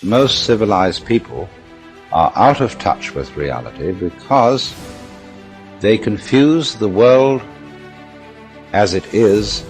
most civilized people are out of touch with reality because they confuse the world as it is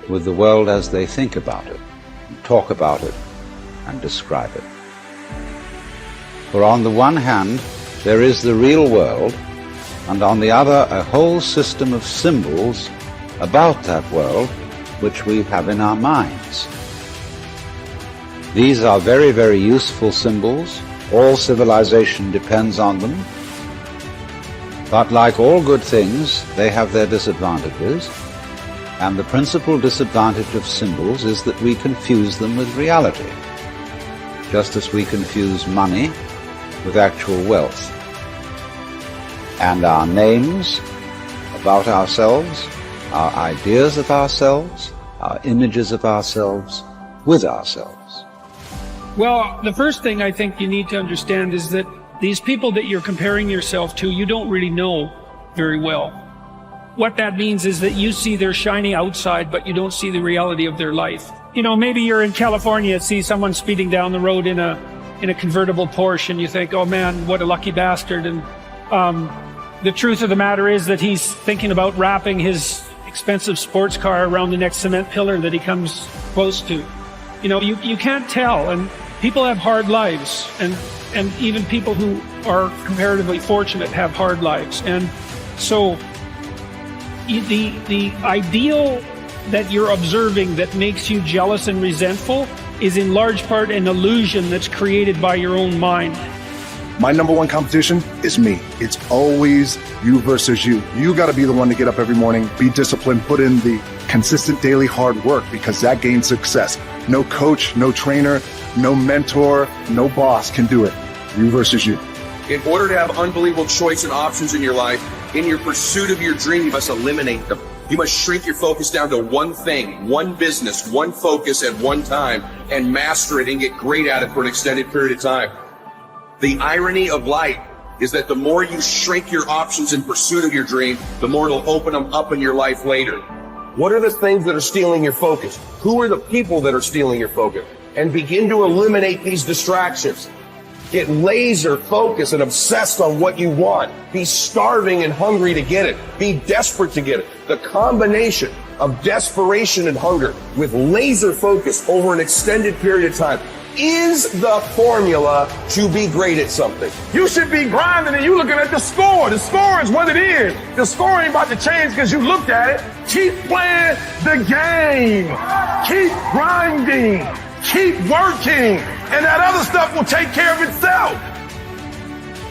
with the world as they think about it, and talk about it, and describe it. For on the one hand, there is the real world, and on the other, a whole system of symbols about that world which we have in our minds. These are very, very useful symbols. All civilization depends on them. But like all good things, they have their disadvantages. And the principal disadvantage of symbols is that we confuse them with reality, just as we confuse money with actual wealth. And our names about ourselves, our ideas of ourselves, our images of ourselves with ourselves. Well, the first thing I think you need to understand is that these people that you're comparing yourself to, you don't really know very well. What that means is that you see their shiny outside, but you don't see the reality of their life. You know, maybe you're in California and see someone speeding down the road in a convertible Porsche, and you think, oh man, what a lucky bastard. And the truth of the matter is that he's thinking about wrapping his expensive sports car around the next cement pillar that he comes close to. You know, you can't tell, and people have hard lives, and even people who are comparatively fortunate have hard lives. And so the ideal that you're observing that makes you jealous and resentful is in large part an illusion that's created by your own mind. My number one competition is me. It's always you versus you. You got to be the one to get up every morning, be disciplined, put in the consistent daily hard work, because that gains success. No coach, no trainer, no mentor, no boss can do it. You versus you. In order to have unbelievable choice and options in your life, in your pursuit of your dream, you must eliminate them. You must shrink your focus down to one thing, one business, one focus at one time, and master it and get great at it for an extended period of time. The irony of life is that the more you shrink your options in pursuit of your dream, the more it'll open them up in your life later. What are the things that are stealing your focus? Who are the people that are stealing your focus? And begin to eliminate these distractions. Get laser focused and obsessed on what you want. Be starving and hungry to get it. Be desperate to get it. The combination of desperation and hunger with laser focus over an extended period of time is the formula to be great at something. You should be grinding and you looking at the score. The score is what it is. The score ain't about to change because you looked at it. Keep playing the game. Keep grinding. Keep working. And that other stuff will take care of itself.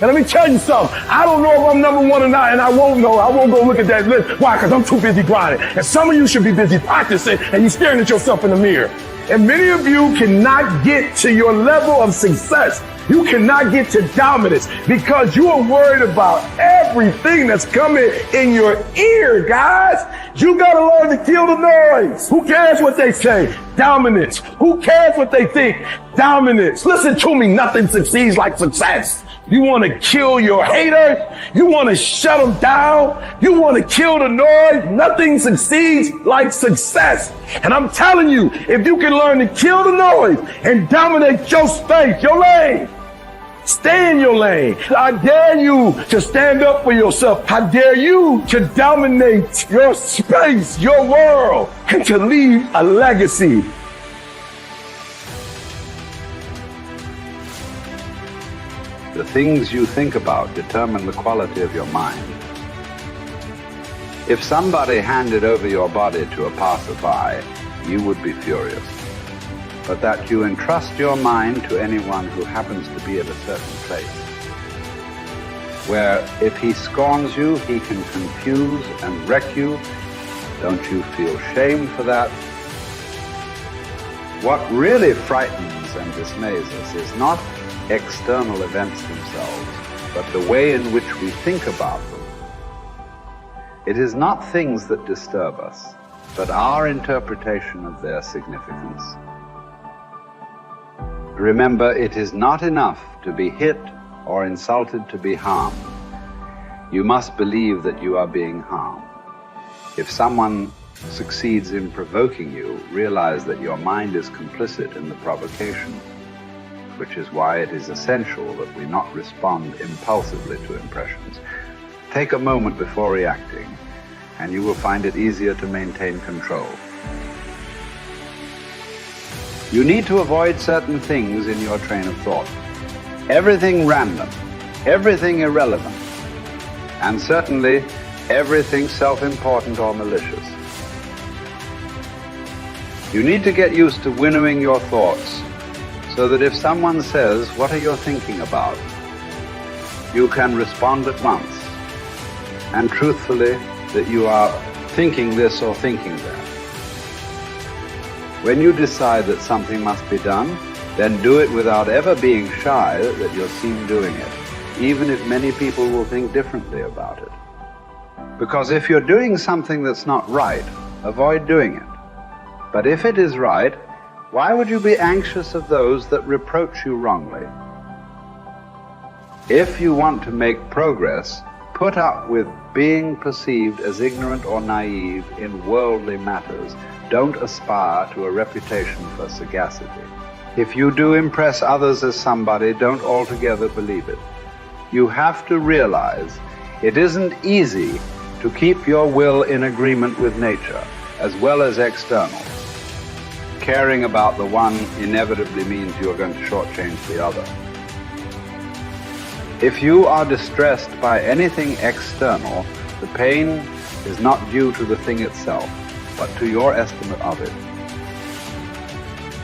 And let me tell you something. I don't know if I'm number one or not, and I won't know. I won't go look at that list. Why? Because I'm too busy grinding. And some of you should be busy practicing, and you're staring at yourself in the mirror. And many of you cannot get to your level of success. You cannot get to dominance because you are worried about everything that's coming in your ear, guys. You gotta learn to kill the noise. Who cares what they say? Dominance. Who cares what they think? Dominance. Listen to me, nothing succeeds like success. You want to kill your haters? You want to shut them down? You want to kill the noise? Nothing succeeds like success. And I'm telling you, if you can learn to kill the noise and dominate your space, your lane, stay in your lane. I dare you to stand up for yourself. I dare you to dominate your space, your world, and to leave a legacy. The things you think about determine the quality of your mind. If somebody handed over your body to a passerby, you would be furious. But that you entrust your mind to anyone who happens to be at a certain place, where if he scorns you, he can confuse and wreck you, don't you feel shame for that? What really frightens and dismays us is not external events themselves, but the way in which we think about them. It is not things that disturb us, but our interpretation of their significance. Remember, it is not enough to be hit or insulted to be harmed. You must believe that you are being harmed. If someone succeeds in provoking you, realize that your mind is complicit in the provocation. which is why it is essential that we not respond impulsively to impressions. Take a moment before reacting, and you will find it easier to maintain control. You need to avoid certain things in your train of thought. Everything random, everything irrelevant, and certainly everything self-important or malicious. You need to get used to winnowing your thoughts so that if someone says, "What are you thinking about?" you can respond at once, and truthfully, that you are thinking this or thinking that. When you decide that something must be done, then do it without ever being shy that you're seen doing it, even if many people will think differently about it. Because if you're doing something that's not right, avoid doing it. But if it is right, why would you be anxious of those that reproach you wrongly? If you want to make progress, put up with being perceived as ignorant or naive in worldly matters. Don't aspire to a reputation for sagacity. If you do impress others as somebody, don't altogether believe it. You have to realize it isn't easy to keep your will in agreement with nature, as well as external. Caring about the one inevitably means you're going to shortchange the other. If you are distressed by anything external, the pain is not due to the thing itself, but to your estimate of it.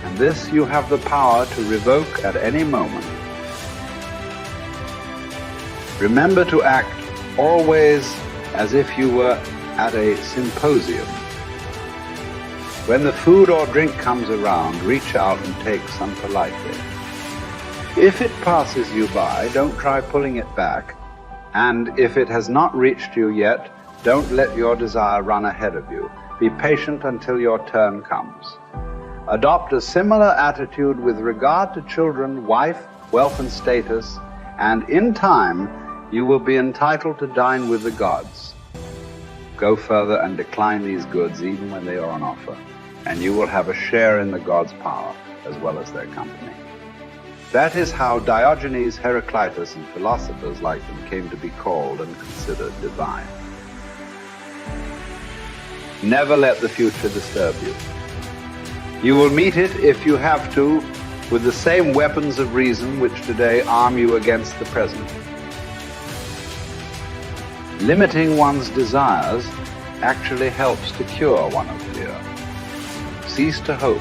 And this you have the power to revoke at any moment. Remember to act always as if you were at a symposium. When the food or drink comes around, reach out and take some politely. If it passes you by, don't try pulling it back, and if it has not reached you yet, don't let your desire run ahead of you. Be patient until your turn comes. Adopt a similar attitude with regard to children, wife, wealth and status, and in time you will be entitled to dine with the gods. Go further and decline these goods even when they are on offer, and you will have a share in the gods' power as well as their company. That is how Diogenes, Heraclitus, and philosophers like them came to be called and considered divine. Never let the future disturb you. You will meet it, if you have to, with the same weapons of reason which today arm you against the present. Limiting one's desires actually helps to cure one of fear. Cease to hope,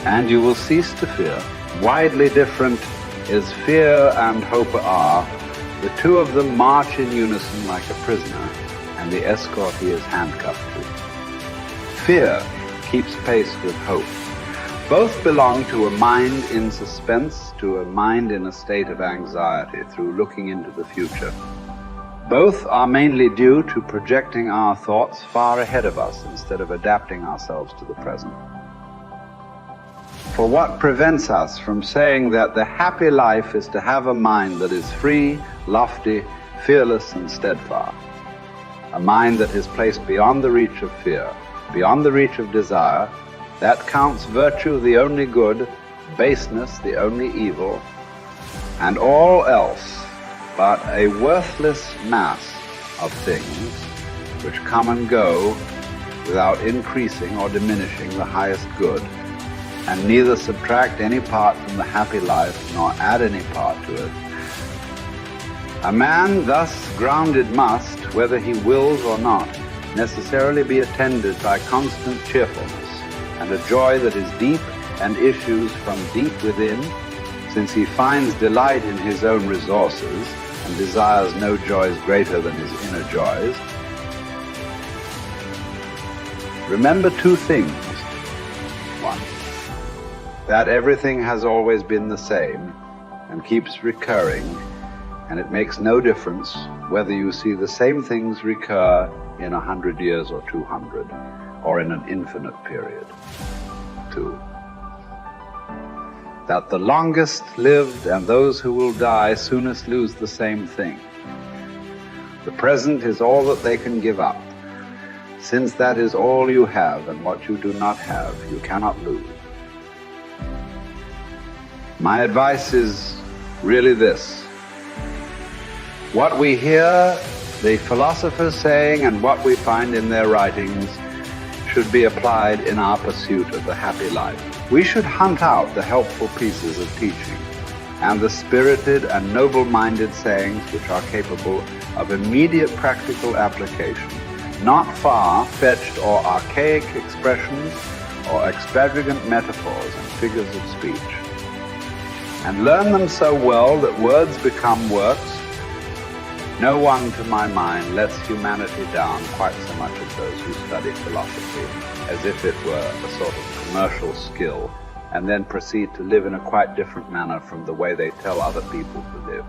and you will cease to fear. Widely different as fear and hope are, the two of them march in unison like a prisoner and the escort he is handcuffed to. Fear keeps pace with hope. Both belong to a mind in suspense, to a mind in a state of anxiety through looking into the future. Both are mainly due to projecting our thoughts far ahead of us instead of adapting ourselves to the present. For what prevents us from saying that the happy life is to have a mind that is free, lofty, fearless, and steadfast? A mind that is placed beyond the reach of fear, beyond the reach of desire, that counts virtue the only good, baseness the only evil, and all else but a worthless mass of things which come and go without increasing or diminishing the highest good, and neither subtract any part from the happy life nor add any part to it. A man thus grounded must, whether he wills or not, necessarily be attended by constant cheerfulness and a joy that is deep and issues from deep within, since he finds delight in his own resources and desires no joys greater than his inner joys. Remember two things. One, that everything has always been the same and keeps recurring, and it makes no difference whether you see the same things recur in 100 years or 200, or in an infinite period. Two, that the longest lived and those who will die soonest lose the same thing. The present is all that they can give up. Since that is all you have, and what you do not have, you cannot lose. My advice is really this. What we hear the philosophers saying and what we find in their writings should be applied in our pursuit of the happy life. We should hunt out the helpful pieces of teaching and the spirited and noble-minded sayings which are capable of immediate practical application, not far-fetched or archaic expressions or extravagant metaphors and figures of speech, and learn them so well that words become works. No one, to my mind, lets humanity down quite so much as those who study philosophy as if it were a sort of commercial skill and then proceed to live in a quite different manner from the way they tell other people to live.